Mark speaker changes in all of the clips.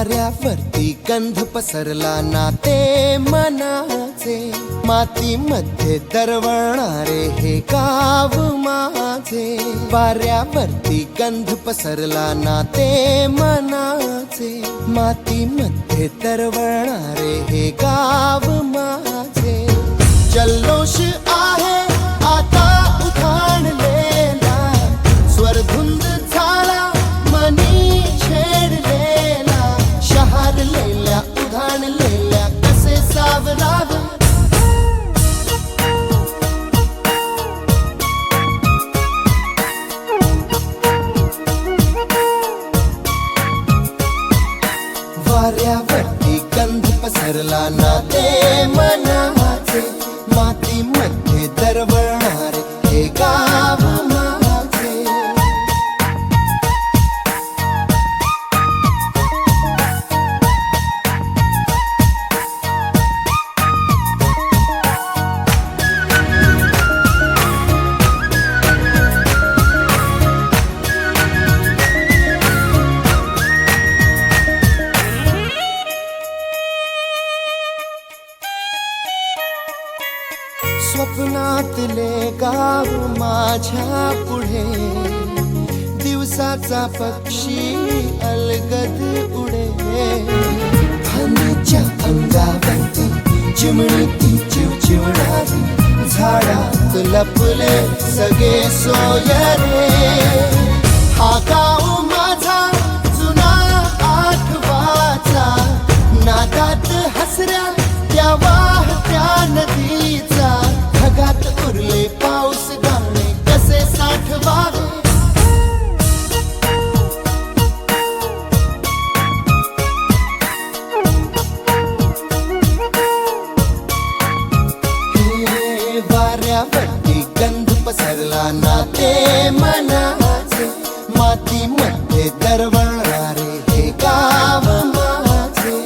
Speaker 1: वाऱ्यावरती गंध पसरला नाते मनाचे, मातीमध्ये दरवळणारे हे गाव माझे. वाऱ्यावरती गंध पसरला नाते मनाचे, मातीमध्ये दरवळणारे हे गाव माझे. जल्लोष आहे आता उधाणलेला, स्वरधुंद झाला मनी छेडलेला. शहारलेल्या उधाणलेल्या कसे सावरावे. वाऱ्यावरती गंध पसरला नाते मनाचे, मातीमध्ये दरवळणारे हे गाव माझे. स्वप्नातले गाव माझ्या पुढे, दिवसाचा पक्षी अलगद उडे. फांदीच्या अंगावरती चिमणीती चिवचिवणारी, झाडात लपले सगळे सोयरे. हा गाव माझा जुना आठवाचा, नादात हसऱ्या त्या वाहत्या नदीचा. ढगात उरले पाऊस गाणे कसे साठवावे. हे वाऱ्यावरती गंध पसरला नाते मनाचे, मातीमध्ये दरवळणारे हे गाव माझे.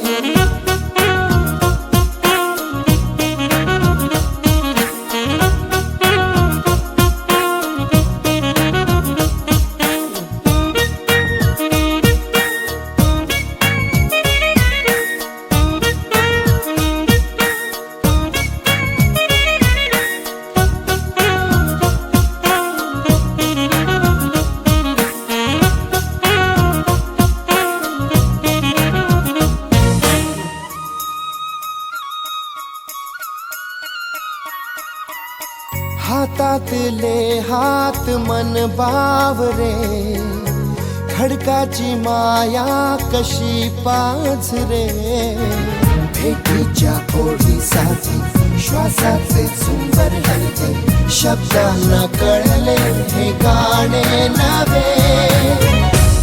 Speaker 1: हातातले हात मन बावरे, खडकाची माया कशी पाझरे. भेटीच्या ओढीसाठी श्वासाचे झुंबर हलते, शब्दांना कळले हे गाणे नवे.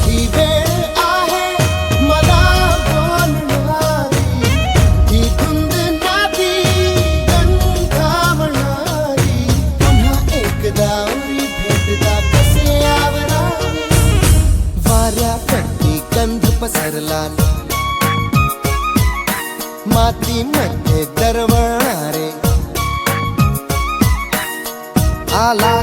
Speaker 1: ही वेळ आहे मला बोलणारी, ही धुंद नादी गंधावणारी. पुन्हा एकदा भेटदा कसे आवरावे. वाऱ्यावरती गंध पसरला, मातीमध्ये दरवळणारे. आला